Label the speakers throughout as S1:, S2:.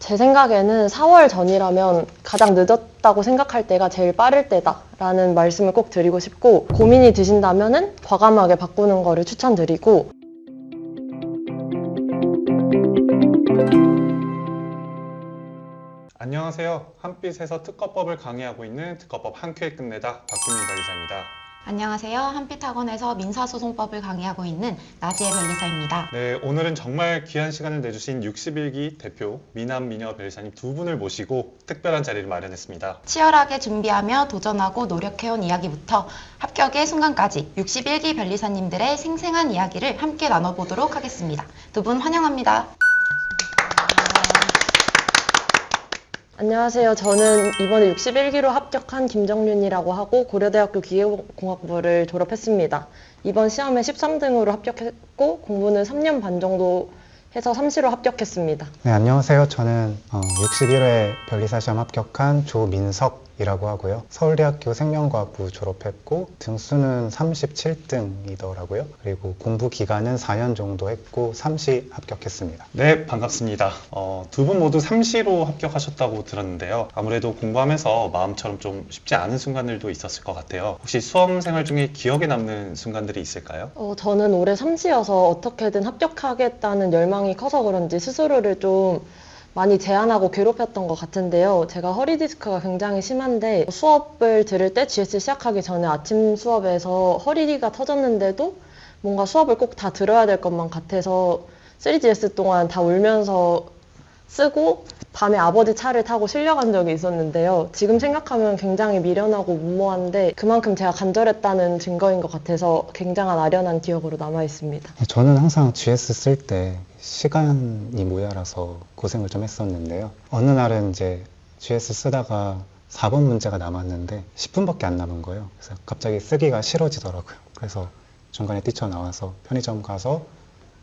S1: 제 생각에는 4월 전이라면 가장 늦었다고 생각할 때가 제일 빠를 때다라는 말씀을 꼭 드리고 싶고, 고민이 드신다면은 과감하게 바꾸는 거를 추천드리고.
S2: 안녕하세요. 한빛에서 특허법을 강의하고 있는 특허법 한 큐에 끝내다 박규민 변리사입니다.
S3: 안녕하세요. 한빛학원에서 민사소송법을 강의하고 있는 나지혜 변리사입니다.
S2: 네, 오늘은 정말 귀한 시간을 내주신 61기 대표 미남 미녀 변리사님 두 분을 모시고 특별한 자리를 마련했습니다.
S3: 치열하게 준비하며 도전하고 노력해온 이야기부터 합격의 순간까지 61기 변리사님들의 생생한 이야기를 함께 나눠보도록 하겠습니다. 두 분 환영합니다.
S1: 안녕하세요. 저는 이번에 61기로 합격한 김정윤이라고 하고 고려대학교 기계공학부를 졸업했습니다. 이번 시험에 13등으로 합격했고 공부는 3년 반 정도 해서 삼시로 합격했습니다.
S4: 네, 안녕하세요. 저는 61회 변리사 시험 합격한 조민석이라고 하고요. 서울대학교 생명과학부 졸업했고 등수는 37등이더라고요. 그리고 공부 기간은 4년 정도 했고 삼시 합격했습니다.
S2: 네, 반갑습니다. 두 분 모두 삼시로 합격하셨다고 들었는데요. 아무래도 공부하면서 마음처럼 좀 쉽지 않은 순간들도 있었을 것 같아요. 혹시 수험 생활 중에 기억에 남는 순간들이 있을까요?
S1: 저는 올해 삼시여서 어떻게든 합격하겠다는 열망이 커서 그런지 스스로를 좀 많이 제한하고 괴롭혔던 것 같은데요. 제가 허리 디스크가 굉장히 심한데 수업을 들을 때 GS 시작하기 전에 아침 수업에서 허리가 터졌는데도 뭔가 수업을 꼭 다 들어야 될 것만 같아서 3GS 동안 다 울면서 쓰고 밤에 아버지 차를 타고 실려간 적이 있었는데요. 지금 생각하면 굉장히 미련하고 무모한데 그만큼 제가 간절했다는 증거인 것 같아서 굉장한 아련한 기억으로 남아 있습니다.
S4: 저는 항상 GS 쓸 때 시간이 모자라서 고생을 좀 했었는데요. 어느 날은 이제 GS 쓰다가 4번 문제가 남았는데 10분밖에 안 남은 거예요. 그래서 갑자기 쓰기가 싫어지더라고요. 그래서 중간에 뛰쳐나와서 편의점 가서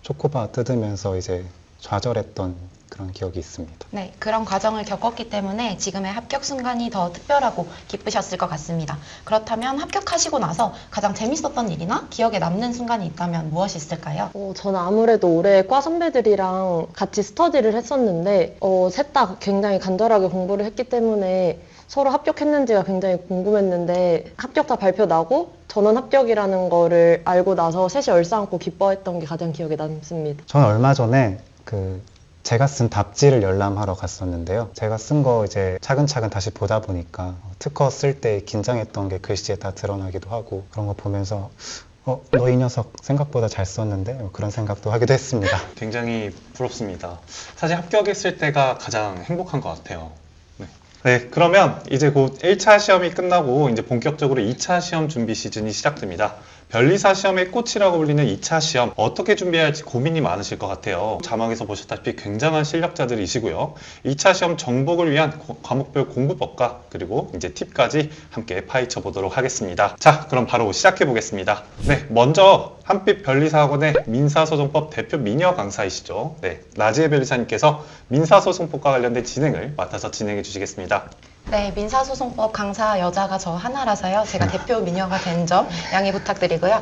S4: 초코바 뜯으면서 이제 좌절했던 그런 기억이 있습니다.
S3: 네, 그런 과정을 겪었기 때문에 지금의 합격 순간이 더 특별하고 기쁘셨을 것 같습니다. 그렇다면 합격하시고 나서 가장 재밌었던 일이나 기억에 남는 순간이 있다면 무엇이 있을까요?
S1: 저는 아무래도 올해 과 선배들이랑 같이 스터디를 했었는데 셋 다 굉장히 간절하게 공부를 했기 때문에 서로 합격했는지가 굉장히 궁금했는데 합격자 발표 나고 전원 합격이라는 거를 알고 나서 셋이 얼싸안고 기뻐했던 게 가장 기억에 남습니다.
S4: 저는 얼마 전에 제가 쓴 답지를 열람하러 갔었는데요. 제가 쓴 거 이제 차근차근 다시 보다 보니까 특허 쓸 때 긴장했던 게 글씨에 다 드러나기도 하고 그런 거 보면서 너 이 녀석 생각보다 잘 썼는데 그런 생각도 하기도 했습니다.
S2: 굉장히 부럽습니다. 사실 합격했을 때가 가장 행복한 것 같아요. 네, 그러면 이제 곧 1차 시험이 끝나고 이제 본격적으로 2차 시험 준비 시즌이 시작됩니다. 변리사 시험의 꽃이라고 불리는 2차 시험 어떻게 준비해야 할지 고민이 많으실 것 같아요. 자막에서 보셨다시피 굉장한 실력자들이시고요. 2차 시험 정복을 위한 과목별 공부법과 그리고 이제 팁까지 함께 파헤쳐 보도록 하겠습니다. 자, 그럼 바로 시작해 보겠습니다. 네, 먼저 한빛 변리사학원의 민사소송법 대표 미녀 강사이시죠. 네, 나지혜 변리사님께서 민사소송법과 관련된 진행을 맡아서 진행해 주시겠습니다.
S3: 네, 민사소송법 강사 여자가 저 하나라서요. 제가 대표 미녀가 된 점 양해 부탁드리고요.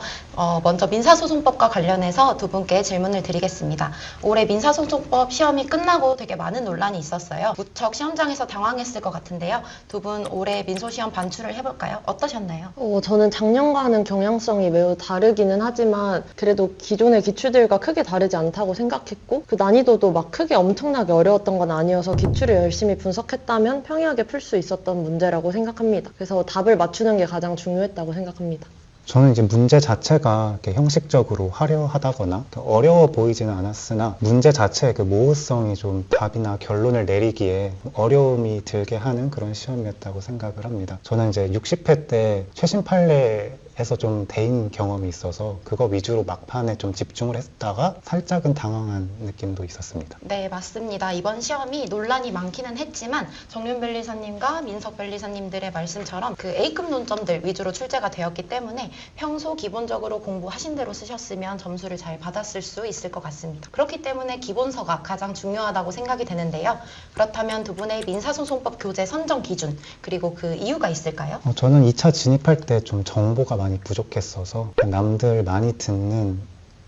S3: 먼저 민사소송법과 관련해서 두 분께 질문을 드리겠습니다. 올해 민사소송법 시험이 끝나고 되게 많은 논란이 있었어요. 무척 시험장에서 당황했을 것 같은데요. 두 분 올해 민소시험 반출을 해볼까요? 어떠셨나요?
S1: 저는 작년과는 경향성이 매우 다르기는 하지만 그래도 기존의 기출들과 크게 다르지 않다고 생각했고 그 난이도도 막 크게 엄청나게 어려웠던 건 아니어서 기출을 열심히 분석했다면 평이하게 풀 수 있었던 문제라고 생각합니다. 그래서 답을 맞추는 게 가장 중요했다고 생각합니다.
S4: 저는 이제 문제 자체가 이렇게 형식적으로 화려하다거나 어려워 보이지는 않았으나 문제 자체의 그 모호성이 좀 답이나 결론을 내리기에 어려움이 들게 하는 그런 시험이었다고 생각을 합니다. 저는 이제 60회 때 최신 판례에서 좀 대인 경험이 있어서 그거 위주로 막판에 좀 집중을 했다가 살짝은 당황한 느낌도 있었습니다.
S3: 네, 맞습니다. 이번 시험이 논란이 많기는 했지만 정윤 변리사님과 민석 변리사님들의 말씀처럼 그 A급 논점들 위주로 출제가 되었기 때문에 평소 기본적으로 공부하신 대로 쓰셨으면 점수를 잘 받았을 수 있을 것 같습니다. 그렇기 때문에 기본서가 가장 중요하다고 생각이 되는데요. 그렇다면 두 분의 민사소송법 교재 선정 기준 그리고 그 이유가 있을까요?
S4: 저는 2차 진입할 때 좀 정보가 많이 부족했어서 남들 많이 듣는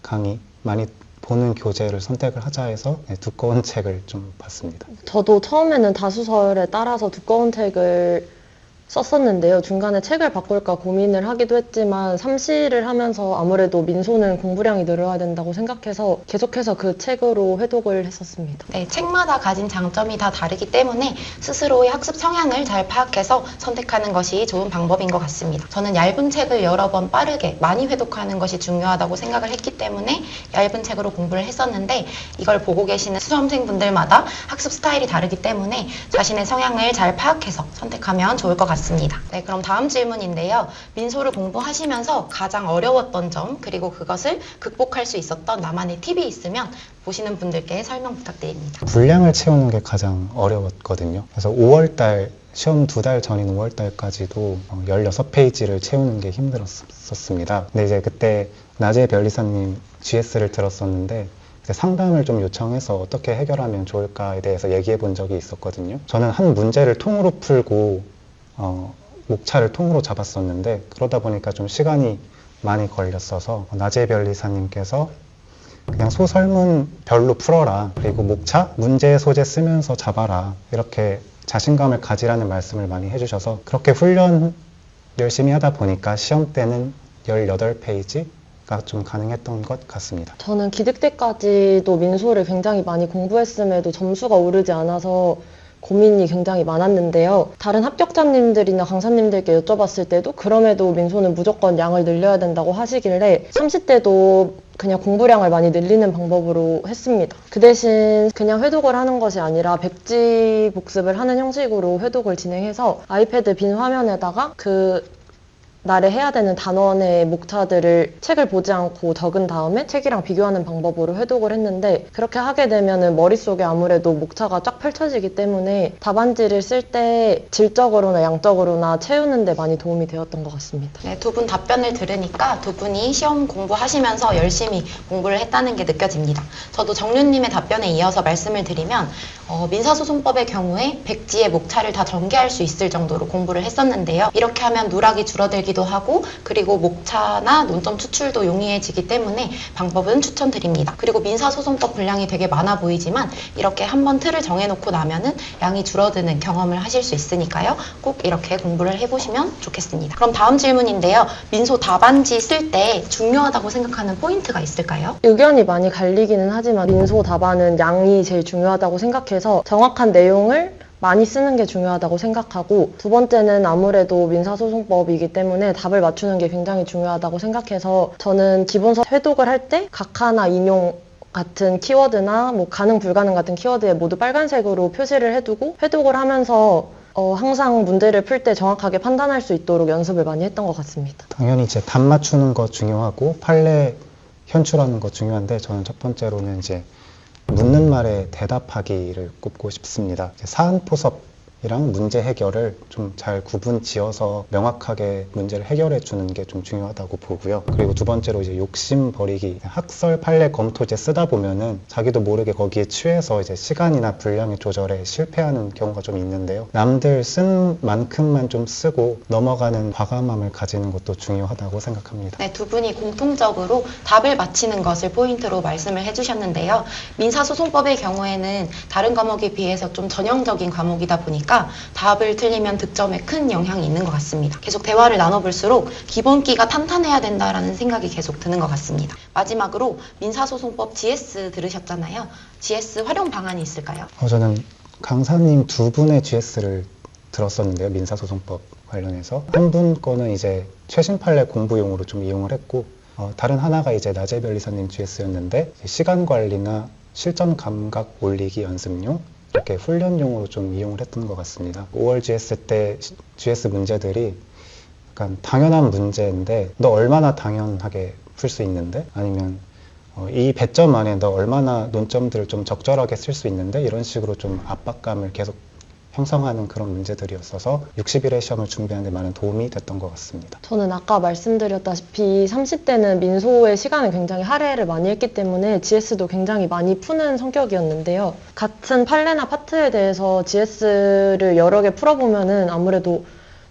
S4: 강의, 많이 보는 교재를 선택을 하자 해서 두꺼운 책을 좀 봤습니다.
S1: 저도 처음에는 다수설에 따라서 두꺼운 책을 썼었는데요. 중간에 책을 바꿀까 고민을 하기도 했지만 삼시를 하면서 아무래도 민소는 공부량이 늘어야 된다고 생각해서 계속해서 그 책으로 회독을 했었습니다.
S3: 네, 책마다 가진 장점이 다 다르기 때문에 스스로의 학습 성향을 잘 파악해서 선택하는 것이 좋은 방법인 것 같습니다. 저는 얇은 책을 여러 번 빠르게 많이 회독하는 것이 중요하다고 생각을 했기 때문에 얇은 책으로 공부를 했었는데 이걸 보고 계시는 수험생분들마다 학습 스타일이 다르기 때문에 자신의 성향을 잘 파악해서 선택하면 좋을 것 같습니다. 네, 그럼 다음 질문인데요. 민소를 공부하시면서 가장 어려웠던 점 그리고 그것을 극복할 수 있었던 나만의 팁이 있으면 보시는 분들께 설명 부탁드립니다.
S4: 분량을 채우는 게 가장 어려웠거든요. 그래서 5월달 시험 2달 전인 5월달까지도 16페이지를 채우는 게 힘들었었습니다. 근데 이제 그때 나재 변리사님 GS를 들었었는데 상담을 좀 요청해서 어떻게 해결하면 좋을까에 대해서 얘기해 본 적이 있었거든요. 저는 한 문제를 통으로 풀고 목차를 통으로 잡았었는데 그러다 보니까 좀 시간이 많이 걸렸어서 나재 변리사님께서 그냥 소설문별로 풀어라. 그리고 목차, 문제 소재 쓰면서 잡아라. 이렇게 자신감을 가지라는 말씀을 많이 해주셔서 그렇게 훈련 열심히 하다 보니까 시험 때는 18페이지가 좀 가능했던 것 같습니다.
S1: 저는 기득 때까지도 민소를 굉장히 많이 공부했음에도 점수가 오르지 않아서 고민이 굉장히 많았는데요. 다른 합격자님들이나 강사님들께 여쭤봤을 때도 그럼에도 민소는 무조건 양을 늘려야 된다고 하시길래 30대도 그냥 공부량을 많이 늘리는 방법으로 했습니다. 그 대신 그냥 회독을 하는 것이 아니라 백지 복습을 하는 형식으로 회독을 진행해서 아이패드 빈 화면에다가 그 날에 해야 되는 단원의 목차들을 책을 보지 않고 적은 다음에 책이랑 비교하는 방법으로 회독을 했는데 그렇게 하게 되면은 머릿속에 아무래도 목차가 쫙 펼쳐지기 때문에 답안지를 쓸 때 질적으로나 양적으로나 채우는 데 많이 도움이 되었던 것 같습니다.
S3: 네, 두 분 답변을 들으니까 두 분이 시험 공부하시면서 열심히 공부를 했다는 게 느껴집니다. 저도 정윤님의 답변에 이어서 말씀을 드리면 민사소송법의 경우에 백지의 목차를 다 전개할 수 있을 정도로 공부를 했었는데요. 이렇게 하면 누락이 줄어들기도 하고 그리고 목차나 논점 추출도 용이해지기 때문에 방법은 추천드립니다. 그리고 민사소송법 분량이 되게 많아 보이지만 이렇게 한번 틀을 정해놓고 나면은 양이 줄어드는 경험을 하실 수 있으니까요. 꼭 이렇게 공부를 해보시면 좋겠습니다. 그럼 다음 질문인데요. 민소 답안지 쓸 때 중요하다고 생각하는 포인트가 있을까요?
S1: 의견이 많이 갈리기는 하지만 민소 답안은 양이 제일 중요하다고 생각해서 정확한 내용을 많이 쓰는 게 중요하다고 생각하고 두 번째는 아무래도 민사소송법이기 때문에 답을 맞추는 게 굉장히 중요하다고 생각해서 저는 기본서 회독을 할 때 각하나 인용 같은 키워드나 뭐 가능 불가능 같은 키워드에 모두 빨간색으로 표시를 해두고 회독을 하면서 항상 문제를 풀 때 정확하게 판단할 수 있도록 연습을 많이 했던 것 같습니다.
S4: 당연히 이제 답 맞추는 거 중요하고 판례 현출하는 거 중요한데 저는 첫 번째로는 이제 묻는 말에 대답하기를 꼽고 싶습니다. 사안포섭이랑 문제 해결을 좀 잘 구분 지어서 명확하게 문제를 해결해 주는 게 좀 중요하다고 보고요. 그리고 두 번째로 이제 욕심 버리기. 학설 판례 검토제 쓰다 보면은 자기도 모르게 거기에 취해서 이제 시간이나 분량의 조절에 실패하는 경우가 좀 있는데요. 남들 쓴 만큼만 좀 쓰고 넘어가는 과감함을 가지는 것도 중요하다고 생각합니다.
S3: 네, 두 분이 공통적으로 답을 맞히는 것을 포인트로 말씀을 해주셨는데요. 민사소송법의 경우에는 다른 과목에 비해서 좀 전형적인 과목이다 보니까 답을 틀리면 득점에 큰 영향이 있는 것 같습니다. 계속 대화를 나눠볼수록 기본기가 탄탄해야 된다라는 생각이 계속 드는 것 같습니다. 마지막으로 민사소송법 GS 들으셨잖아요. GS 활용 방안이 있을까요?
S4: 저는 강사님 두 분의 GS를 들었었는데요. 민사소송법 관련해서. 한 분 거는 이제 최신 판례 공부용으로 좀 이용을 했고 다른 하나가 이제 나재 변리사님 GS였는데 시간 관리나 실전 감각 올리기 연습용 이렇게 훈련용으로 좀 이용을 했던 것 같습니다. 5월 GS 때 GS 문제들이 약간 당연한 문제인데 너 얼마나 당연하게 풀 수 있는데 아니면 이 배점 안에 너 얼마나 논점들을 좀 적절하게 쓸 수 있는데 이런 식으로 좀 압박감을 계속 형성하는 그런 문제들이었어서 60일의 시험을 준비하는 데 많은 도움이 됐던 것 같습니다.
S1: 저는 아까 말씀드렸다시피 30대는 민소의 시간을 굉장히 할애를 많이 했기 때문에 GS도 굉장히 많이 푸는 성격이었는데요. 같은 판례나 파트에 대해서 GS를 여러 개 풀어보면은 아무래도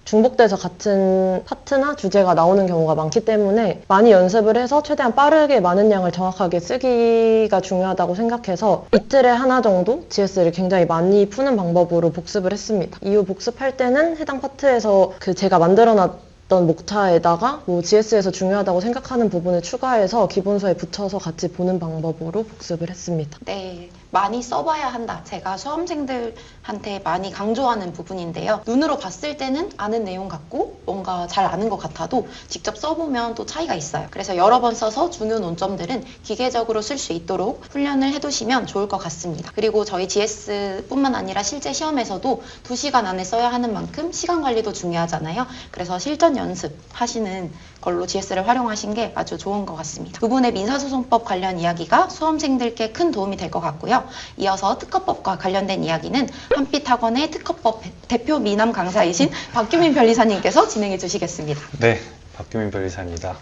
S1: 중복돼서 같은 파트나 주제가 나오는 경우가 많기 때문에 많이 연습을 해서 최대한 빠르게 많은 양을 정확하게 쓰기가 중요하다고 생각해서 이틀에 하나 정도 GS를 굉장히 많이 푸는 방법으로 복습을 했습니다. 이후 복습할 때는 해당 파트에서 제가 만들어놨던 목차에다가 GS에서 중요하다고 생각하는 부분을 추가해서 기본서에 붙여서 같이 보는 방법으로 복습을 했습니다.
S3: 네, 많이 써봐야 한다. 제가 수험생들한테 많이 강조하는 부분인데요. 눈으로 봤을 때는 아는 내용 같고 뭔가 잘 아는 것 같아도 직접 써보면 또 차이가 있어요. 그래서 여러 번 써서 중요 논점들은 기계적으로 쓸 수 있도록 훈련을 해두시면 좋을 것 같습니다. 그리고 저희 GS뿐만 아니라 실제 시험에서도 2시간 안에 써야 하는 만큼 시간 관리도 중요하잖아요. 그래서 실전 연습하시는 걸로 GS를 활용하신 게 아주 좋은 것 같습니다. 두 분의 민사소송법 관련 이야기가 수험생들께 큰 도움이 될 것 같고요. 이어서 특허법과 관련된 이야기는 한빛학원의 특허법 대표 미남 강사이신 박규민 변리사님께서 진행해 주시겠습니다.
S2: 네, 박규민 변리사입니다.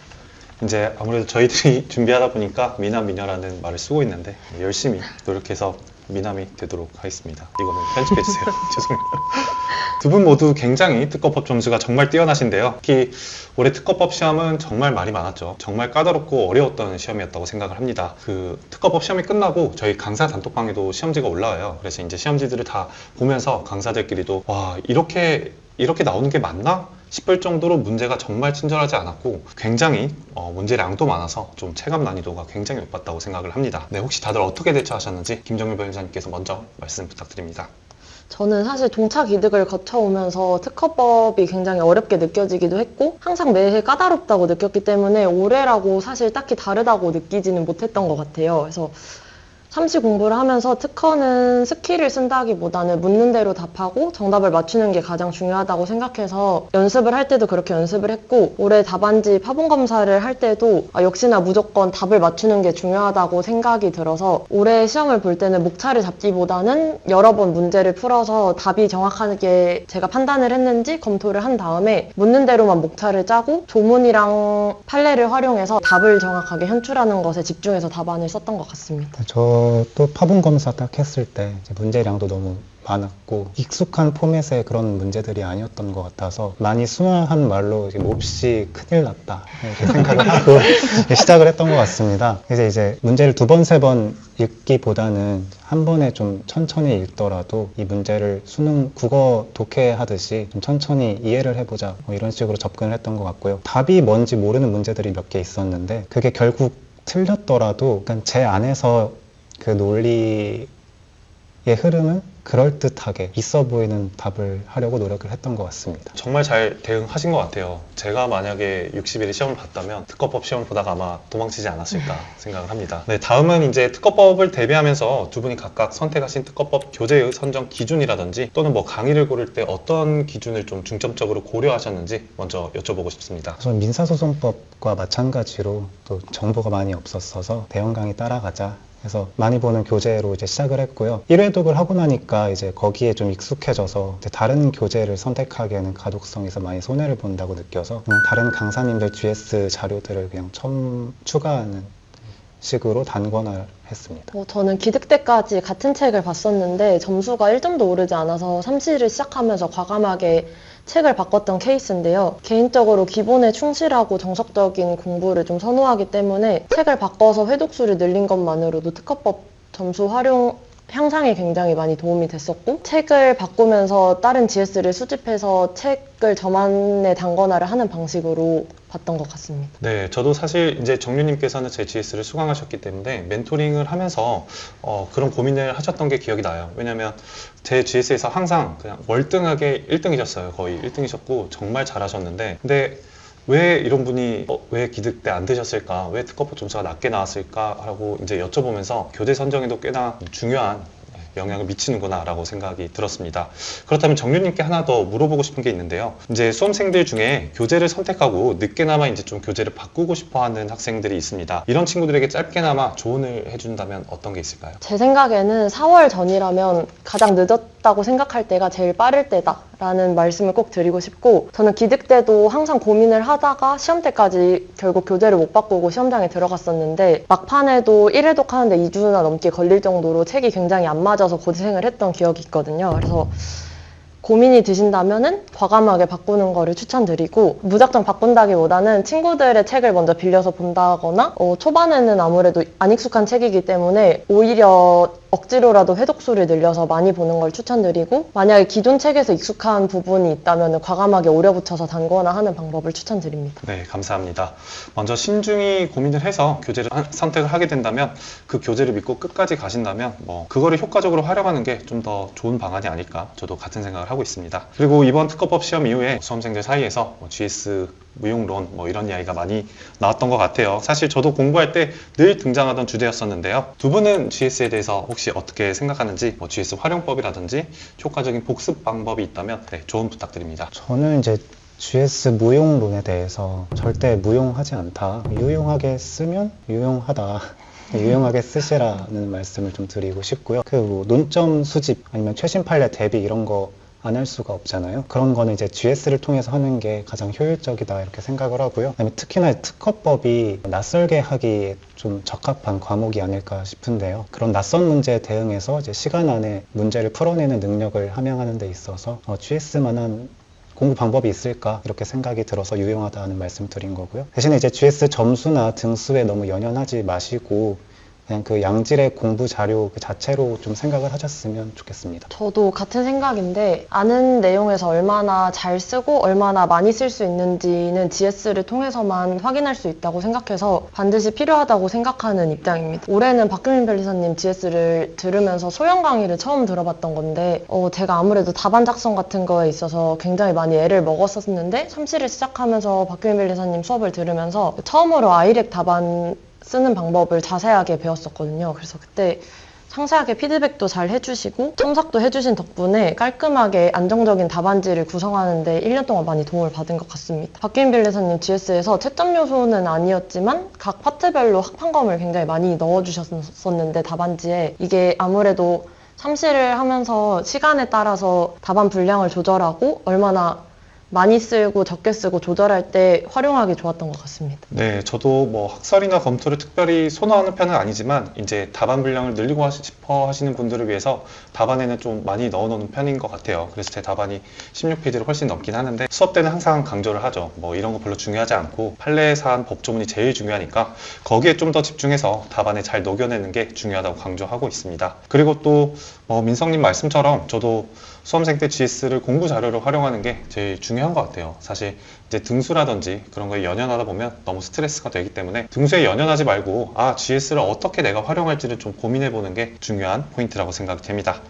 S2: 이제 아무래도 저희들이 준비하다 보니까 미남 미녀라는 말을 쓰고 있는데 열심히 노력해서 미남이 되도록 하겠습니다. 이거는 편집해주세요. 죄송합니다. 두 분 모두 굉장히 특허법 점수가 정말 뛰어나신데요. 특히 올해 특허법 시험은 정말 말이 많았죠. 정말 까다롭고 어려웠던 시험이었다고 생각을 합니다. 특허법 시험이 끝나고 저희 강사 단톡방에도 시험지가 올라와요. 그래서 이제 시험지들을 다 보면서 강사들끼리도 와, 이렇게 나오는 게 맞나? 싶을 정도로 문제가 정말 친절하지 않았고 굉장히 문제량도 많아서 좀 체감 난이도가 굉장히 높았다고 생각을 합니다. 네, 혹시 다들 어떻게 대처하셨는지 김정윤 변호사님께서 먼저 말씀 부탁드립니다.
S1: 저는 사실 동착 이득을 거쳐오면서 특허법이 굉장히 어렵게 느껴지기도 했고 항상 매해 까다롭다고 느꼈기 때문에 올해라고 사실 딱히 다르다고 느끼지는 못했던 것 같아요. 그래서 삼시 공부를 하면서 특허는 스킬을 쓴다기보다는 묻는 대로 답하고 정답을 맞추는 게 가장 중요하다고 생각해서 연습을 할 때도 그렇게 연습을 했고 올해 답안지 파본 검사를 할 때도 역시나 무조건 답을 맞추는 게 중요하다고 생각이 들어서 올해 시험을 볼 때는 목차를 잡기보다는 여러 번 문제를 풀어서 답이 정확하게 제가 판단을 했는지 검토를 한 다음에 묻는 대로만 목차를 짜고 조문이랑 판례를 활용해서 답을 정확하게 현출하는 것에 집중해서 답안을 썼던 것 같습니다.
S4: 저도 파본 검사 딱 했을 때 이제 문제량도 너무 많았고 익숙한 포맷의 그런 문제들이 아니었던 것 같아서 많이 순화한 말로 이제 몹시 큰일 났다 이렇게 생각을 하고 시작을 했던 것 같습니다. 그래서 이제 문제를 2번, 3번 읽기보다는 한 번에 좀 천천히 읽더라도 이 문제를 수능 국어 독해하듯이 좀 천천히 이해를 해보자 이런 식으로 접근을 했던 것 같고요. 답이 뭔지 모르는 문제들이 몇 개 있었는데 그게 결국 틀렸더라도 제 안에서 그 논리의 흐름은 그럴듯하게 있어 보이는 답을 하려고 노력을 했던 것 같습니다.
S2: 정말 잘 대응하신 것 같아요. 제가 만약에 60일의 시험을 봤다면 특허법 시험을 보다가 아마 도망치지 않았을까 생각을 합니다. 네, 다음은 이제 특허법을 대비하면서 두 분이 각각 선택하신 특허법 교재의 선정 기준이라든지 또는 강의를 고를 때 어떤 기준을 좀 중점적으로 고려하셨는지 먼저 여쭤보고 싶습니다.
S4: 우선 민사소송법과 마찬가지로 또 정보가 많이 없었어서 대형 강의 따라가자 그래서 많이 보는 교재로 이제 시작을 했고요. 1회독을 하고 나니까 이제 거기에 좀 익숙해져서 이제 다른 교재를 선택하기에는 가독성에서 많이 손해를 본다고 느껴서 그냥 다른 강사님들 GS 자료들을 그냥 처음 추가하는 식으로 단권화를 했습니다.
S1: 저는 기득 때까지 같은 책을 봤었는데 점수가 1점도 오르지 않아서 삼시를 시작하면서 과감하게 책을 바꿨던 케이스인데요. 개인적으로 기본에 충실하고 정석적인 공부를 좀 선호하기 때문에 책을 바꿔서 회독수를 늘린 것만으로도 특허법 점수 향상에 굉장히 많이 도움이 됐었고 책을 바꾸면서 다른 GS를 수집해서 책을 저만의 단권화를 하는 방식으로 봤던 것 같습니다.
S2: 네, 저도 사실 이제 정유님께서는 제 GS를 수강하셨기 때문에 멘토링을 하면서 그런 고민을 하셨던 게 기억이 나요. 왜냐면 제 GS에서 항상 그냥 월등하게 1등이셨어요. 거의 1등이셨고 정말 잘하셨는데 근데 왜 이런 분이 왜 기득 때 안 드셨을까? 왜 특허법 점수가 낮게 나왔을까? 하고 이제 여쭤보면서 교재 선정에도 꽤나 중요한 영향을 미치는구나 라고 생각이 들었습니다. 그렇다면 정유님께 하나 더 물어보고 싶은 게 있는데요. 이제 수험생들 중에 교재를 선택하고 늦게나마 이제 좀 교재를 바꾸고 싶어 하는 학생들이 있습니다. 이런 친구들에게 짧게나마 조언을 해준다면 어떤 게 있을까요?
S1: 제 생각에는 4월 전이라면 가장 늦었다고 생각할 때가 제일 빠를 때다라는 말씀을 꼭 드리고 싶고 저는 기득 때도 항상 고민을 하다가 시험 때까지 결국 교재를 못 바꾸고 시험장에 들어갔었는데 막판에도 1회독 하는데 2주나 넘게 걸릴 정도로 책이 굉장히 안 맞아서 고생을 했던 기억이 있거든요. 그래서 고민이 드신다면은 과감하게 바꾸는 거를 추천드리고, 무작정 바꾼다기보다는 친구들의 책을 먼저 빌려서 본다거나, 초반에는 아무래도 안 익숙한 책이기 때문에 오히려 억지로라도 회독수를 늘려서 많이 보는 걸 추천드리고, 만약에 기존 책에서 익숙한 부분이 있다면 과감하게 오려붙여서 단거나 하는 방법을 추천드립니다.
S2: 네, 감사합니다. 먼저 신중히 고민을 해서 교재를 선택을 하게 된다면 그 교재를 믿고 끝까지 가신다면 그거를 효과적으로 활용하는 게 좀 더 좋은 방안이 아닐까, 저도 같은 생각을 하고 있습니다. 그리고 이번 특허법 시험 이후에 수험생들 사이에서 GS 무용론 이런 이야기가 많이 나왔던 것 같아요. 사실 저도 공부할 때 늘 등장하던 주제였었는데요. 두 분은 GS에 대해서 혹시 어떻게 생각하는지, GS 활용법이라든지 효과적인 복습 방법이 있다면 조언 부탁드립니다.
S4: 저는 이제 GS 무용론에 대해서 절대 무용하지 않다. 유용하게 쓰면 유용하다. 유용하게 쓰시라는 말씀을 좀 드리고 싶고요. 논점 수집 아니면 최신 판례 대비 이런 거 안 할 수가 없잖아요. 그런 거는 이제 GS를 통해서 하는 게 가장 효율적이다 이렇게 생각을 하고요. 그다음에 특히나 특허법이 낯설게 하기에 좀 적합한 과목이 아닐까 싶은데요. 그런 낯선 문제에 대응해서 이제 시간 안에 문제를 풀어내는 능력을 함양하는 데 있어서 GS만한 공부 방법이 있을까 이렇게 생각이 들어서 유용하다는 말씀 드린 거고요. 대신에 이제 GS 점수나 등수에 너무 연연하지 마시고 그냥 그 양질의 공부 자료 그 자체로 좀 생각을 하셨으면 좋겠습니다.
S1: 저도 같은 생각인데, 아는 내용에서 얼마나 잘 쓰고 얼마나 많이 쓸 수 있는지는 GS를 통해서만 확인할 수 있다고 생각해서 반드시 필요하다고 생각하는 입장입니다. 올해는 박규민 변리사님 GS를 들으면서 소형 강의를 처음 들어봤던 건데, 제가 아무래도 답안 작성 같은 거에 있어서 굉장히 많이 애를 먹었었는데, 참시를 시작하면서 박규민 변리사님 수업을 들으면서 처음으로 아이렉 답안 쓰는 방법을 자세하게 배웠었거든요. 그래서 그때 상세하게 피드백도 잘 해주시고 첨삭도 해주신 덕분에 깔끔하게 안정적인 답안지를 구성하는데 1년 동안 많이 도움을 받은 것 같습니다. 박규민 변리사님 GS에서 채점 요소는 아니었지만 각 파트별로 학판검을 굉장히 많이 넣어주셨었는데, 답안지에 이게 아무래도 참시를 하면서 시간에 따라서 답안 분량을 조절하고 얼마나 많이 쓰고 적게 쓰고 조절할 때 활용하기 좋았던 것 같습니다.
S2: 네, 저도 학설이나 검토를 특별히 선호하는 편은 아니지만 이제 답안 분량을 늘리고 싶어 하시는 분들을 위해서 답안에는 좀 많이 넣어놓는 편인 것 같아요. 그래서 제 답안이 16페이지를 훨씬 넘긴 하는데, 수업 때는 항상 강조를 하죠. 이런 거 별로 중요하지 않고 판례 사안 법조문이 제일 중요하니까 거기에 좀 더 집중해서 답안에 잘 녹여내는 게 중요하다고 강조하고 있습니다. 그리고 또 민성님 말씀처럼 저도 수험생 때 GS를 공부 자료로 활용하는 게 제일 중요한 것 같아요. 사실 이제 등수라든지 그런 거에 연연하다 보면 너무 스트레스가 되기 때문에 등수에 연연하지 말고 GS를 어떻게 내가 활용할지를 좀 고민해 보는 게 중요한 포인트라고 생각이 됩니다.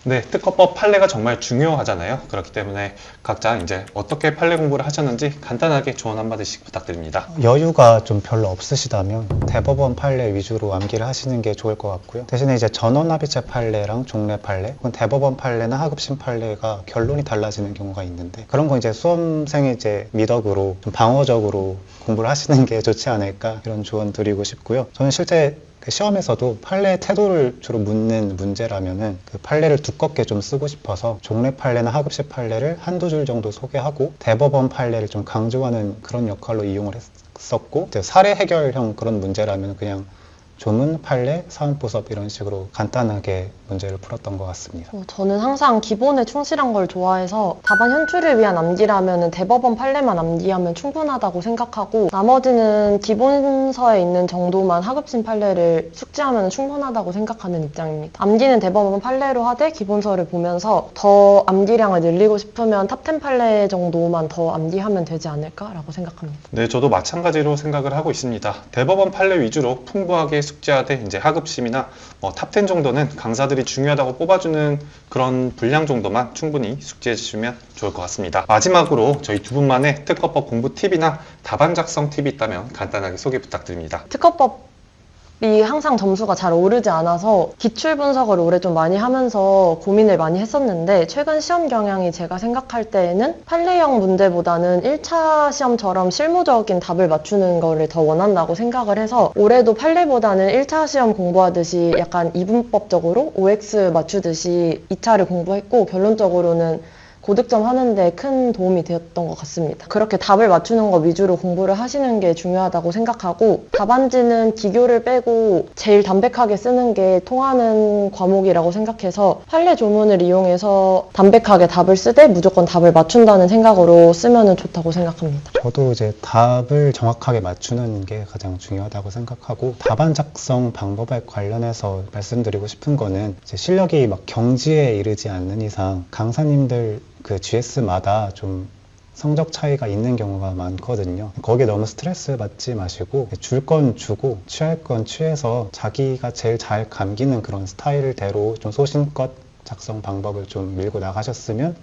S2: 네, 특허법 판례가 정말 중요하잖아요. 그렇기 때문에 각자 이제 어떻게 판례 공부를 하셨는지 간단하게 조언 한마디씩 부탁드립니다.
S4: 여유가 좀 별로 없으시다면 대법원 판례 위주로 암기를 하시는 게 좋을 것 같고요. 대신에 이제 전원합의체 판례랑 종래 판례, 혹은 대법원 판례나 하급심 판례가 결론이 달라지는 경우가 있는데, 그런 거 이제 수험생이 이제 미덕으로 좀 방어적으로 공부를 하시는 게 좋지 않을까, 이런 조언 드리고 싶고요. 저는 실제 시험에서도 판례 태도를 주로 묻는 문제라면은 그 판례를 두껍게 좀 쓰고 싶어서 종래 판례나 하급식 판례를 한두 줄 정도 소개하고 대법원 판례를 좀 강조하는 그런 역할로 이용을 했었고, 사례 해결형 그런 문제라면 그냥 조문, 판례, 사은보섭 이런 식으로 간단하게 문제를 풀었던 것 같습니다.
S1: 저는 항상 기본에 충실한 걸 좋아해서 답안 현출을 위한 암기라면 대법원 판례만 암기하면 충분하다고 생각하고, 나머지는 기본서에 있는 정도만 하급심 판례를 숙지하면 충분하다고 생각하는 입장입니다. 암기는 대법원 판례로 하되 기본서를 보면서 더 암기량을 늘리고 싶으면 탑10 판례 정도만 더 암기하면 되지 않을까라고 생각합니다.
S2: 네, 저도 마찬가지로 생각을 하고 있습니다. 대법원 판례 위주로 풍부하게 숙지하되 이제 하급심이나 탑10 정도는 강사들이 중요하다고 뽑아주는 그런 분량 정도만 충분히 숙지해 주시면 좋을 것 같습니다. 마지막으로 저희 두 분만의 특허법 공부 팁이나 답안 작성 팁이 있다면 간단하게 소개 부탁드립니다.
S1: 특허법이 항상 점수가 잘 오르지 않아서 기출 분석을 올해 좀 많이 하면서 고민을 많이 했었는데, 최근 시험 경향이 제가 생각할 때에는 판례형 문제보다는 1차 시험처럼 실무적인 답을 맞추는 거를 더 원한다고 생각을 해서 올해도 판례보다는 1차 시험 공부하듯이 약간 이분법적으로 OX 맞추듯이 2차를 공부했고, 결론적으로는 고득점 하는데 큰 도움이 되었던 것 같습니다. 그렇게 답을 맞추는 것 위주로 공부를 하시는 게 중요하다고 생각하고 답안지는 기교를 빼고 제일 담백하게 쓰는 게 통하는 과목이라고 생각해서 판례 조문을 이용해서 담백하게 답을 쓰되 무조건 답을 맞춘다는 생각으로 쓰면 좋다고 생각합니다.
S4: 저도 이제 답을 정확하게 맞추는 게 가장 중요하다고 생각하고 답안 작성 방법에 관련해서 말씀드리고 싶은 거는 이제 실력이 막 경지에 이르지 않는 이상 강사님들 그 GS마다 좀 성적 차이가 있는 경우가 많거든요. 거기에 너무 스트레스 받지 마시고 줄 건 주고 취할 건 취해서 자기가 제일 잘 감기는 그런 스타일대로 좀 소신껏 작성 방법을 좀 밀고 나가셨으면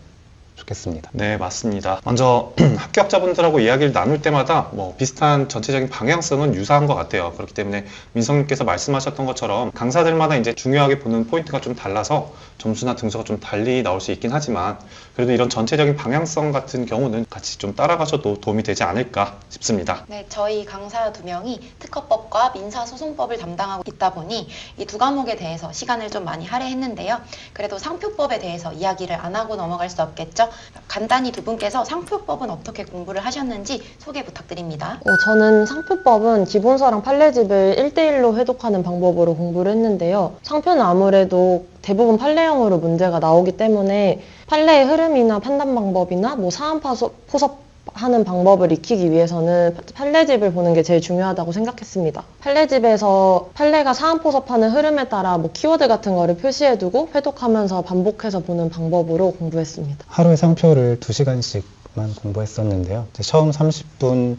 S4: 좋겠습니다.
S2: 네, 맞습니다. 먼저 합격자분들하고 이야기를 나눌 때마다 뭐 비슷한 전체적인 방향성은 유사한 것 같아요. 그렇기 때문에 민성님께서 말씀하셨던 것처럼 강사들마다 이제 중요하게 보는 포인트가 좀 달라서 점수나 등수가 좀 달리 나올 수 있긴 하지만 그래도 이런 전체적인 방향성 같은 경우는 같이 좀 따라가셔도 도움이 되지 않을까 싶습니다.
S3: 네, 저희 강사 2명이 특허법과 민사소송법을 담당하고 있다 보니 이 두 과목에 대해서 시간을 좀 많이 할애했는데요. 그래도 상표법에 대해서 이야기를 안 하고 넘어갈 수 없겠죠. 간단히 두 분께서 상표법은 어떻게 공부를 하셨는지 소개 부탁드립니다.
S1: 저는 상표법은 기본서랑 판례집을 1대1로 회독하는 방법으로 공부를 했는데요. 상표는 아무래도 대부분 판례형으로 문제가 나오기 때문에 판례의 흐름이나 판단 방법이나 뭐 사안 포섭하는 방법을 익히기 위해서는 판례집을 보는 게 제일 중요하다고 생각했습니다. 판례집에서 판례가 사안 포섭하는 흐름에 따라 뭐 키워드 같은 거를 표시해두고 회독하면서 반복해서 보는 방법으로 공부했습니다.
S4: 하루에 상표를 2시간씩만 공부했었는데요. 이제 처음 30분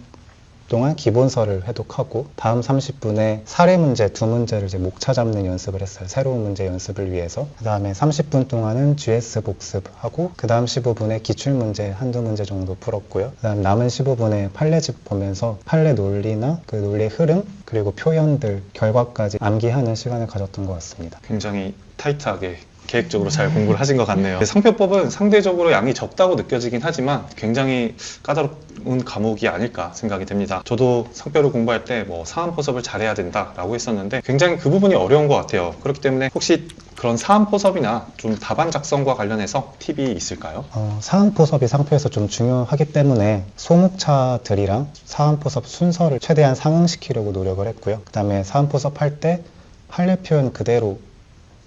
S4: 동안 기본서를 회독하고 다음 30분에 사례 문제 2문제를 이제 목차 잡는 연습을 했어요. 새로운 문제 연습을 위해서. 그 다음에 30분 동안은 GS 복습하고 그 다음 15분에 기출문제 한두 문제 정도 풀었고요. 그 다음 남은 15분에 판례집 보면서 판례 논리나 그 논리의 흐름 그리고 표현들 결과까지 암기하는 시간을 가졌던 것 같습니다.
S2: 굉장히 타이트하게 계획적으로 잘 공부를 하신 것 같네요. 상표법은 상대적으로 양이 적다고 느껴지긴 하지만 굉장히 까다로운 과목이 아닐까 생각이 됩니다. 저도 상표를 공부할 때 뭐 사안 포섭을 잘해야 된다라고 했었는데 굉장히 그 부분이 어려운 것 같아요. 그렇기 때문에 혹시 그런 사안 포섭이나 좀 답안 작성과 관련해서 팁이 있을까요?
S4: 사안 포섭이 상표에서 좀 중요하기 때문에 소목차들이랑 사안 포섭 순서를 최대한 상응시키려고 노력을 했고요. 그 다음에 사안 포섭할 때 판례 표현 그대로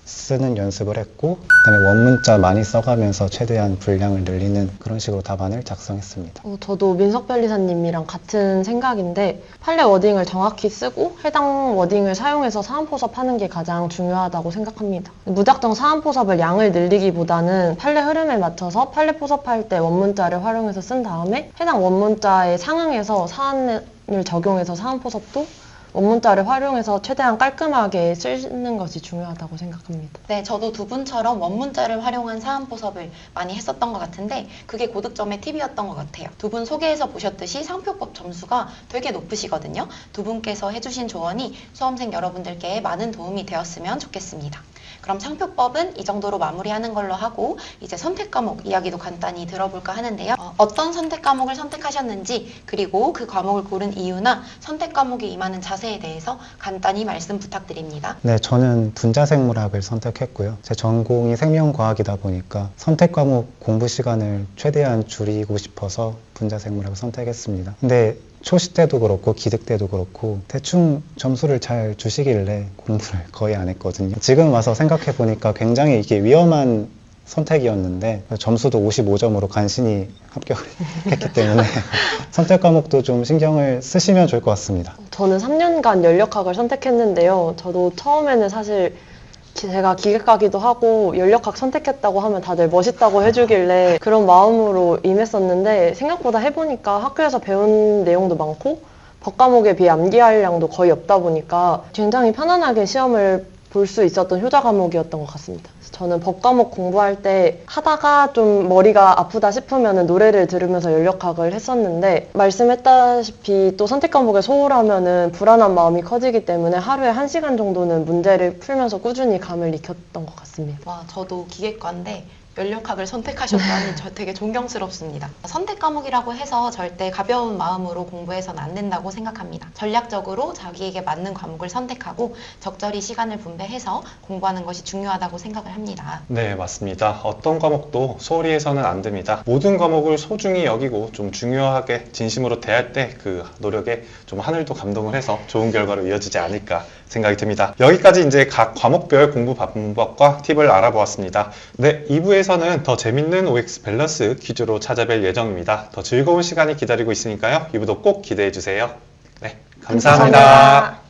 S4: 쓰는 연습을 했고 그다음에 원문자 많이 써가면서 최대한 분량을 늘리는 그런 식으로 답안을 작성했습니다.
S1: 저도 민석 변리사님이랑 같은 생각인데 판례 워딩을 정확히 쓰고 해당 워딩을 사용해서 사안 포섭하는 게 가장 중요하다고 생각합니다. 무작정 사안 포섭을 양을 늘리기보다는 판례 흐름에 맞춰서 판례 포섭할 때 원문자를 활용해서 쓴 다음에 해당 원문자에 상응해서 사안을 적용해서 사안 포섭도 원문자를 활용해서 최대한 깔끔하게 쓰는 것이 중요하다고 생각합니다.
S3: 네, 저도 두 분처럼 원문자를 활용한 사안 포섭을 많이 했었던 것 같은데 그게 고득점의 팁이었던 것 같아요. 두 분 소개해서 보셨듯이 상표법 점수가 되게 높으시거든요. 두 분께서 해주신 조언이 수험생 여러분들께 많은 도움이 되었으면 좋겠습니다. 그럼 상표법은 이 정도로 마무리하는 걸로 하고 이제 선택 과목 이야기도 간단히 들어볼까 하는데요. 어떤 선택 과목을 선택하셨는지 그리고 그 과목을 고른 이유나 선택 과목에 임하는 자세에 대해서 간단히 말씀 부탁드립니다.
S4: 네, 저는 분자생물학을 선택했고요. 제 전공이 생명과학이다 보니까 선택 과목 공부 시간을 최대한 줄이고 싶어서 분자생물학을 선택했습니다. 근데 초시 때도 그렇고 기득 때도 그렇고 대충 점수를 잘 주시길래 공부를 거의 안 했거든요. 지금 와서 생각해 보니까 굉장히 이게 위험한 선택이었는데 점수도 55점으로 간신히 합격을 했기 때문에 선택 과목도 좀 신경을 쓰시면 좋을 것 같습니다.
S1: 저는 3년간 연력학을 선택했는데요. 저도 처음에는 사실 제가 기계과기도 하고 연력학 선택했다고 하면 다들 멋있다고 해주길래 그런 마음으로 임했었는데 생각보다 해보니까 학교에서 배운 내용도 많고 법 과목에 비해 암기할 양도 거의 없다 보니까 굉장히 편안하게 시험을 볼 수 있었던 효자 과목이었던 것 같습니다. 저는 법 과목 공부할 때 하다가 좀 머리가 아프다 싶으면 노래를 들으면서 연력학을 했었는데 말씀했다시피 또 선택 과목에 소홀하면 불안한 마음이 커지기 때문에 하루에 1시간 정도는 문제를 풀면서 꾸준히 감을 익혔던 것 같습니다.
S3: 와, 저도 기계과인데 연력학을 선택하셨다니 저 되게 존경스럽습니다. 선택 과목이라고 해서 절대 가벼운 마음으로 공부해서는 안 된다고 생각합니다. 전략적으로 자기에게 맞는 과목을 선택하고 적절히 시간을 분배해서 공부하는 것이 중요하다고 생각을 합니다.
S2: 네, 맞습니다. 어떤 과목도 소홀히 해서는 안 됩니다. 모든 과목을 소중히 여기고 좀 중요하게 진심으로 대할 때 그 노력에 좀 하늘도 감동을 해서 좋은 결과로 이어지지 않을까 생각이 듭니다. 여기까지 이제 각 과목별 공부 방법과 팁을 알아보았습니다. 네, 2부에서는 더 재밌는 OX 밸런스 퀴즈로 찾아뵐 예정입니다. 더 즐거운 시간이 기다리고 있으니까요. 2부도 꼭 기대해 주세요. 네, 감사합니다.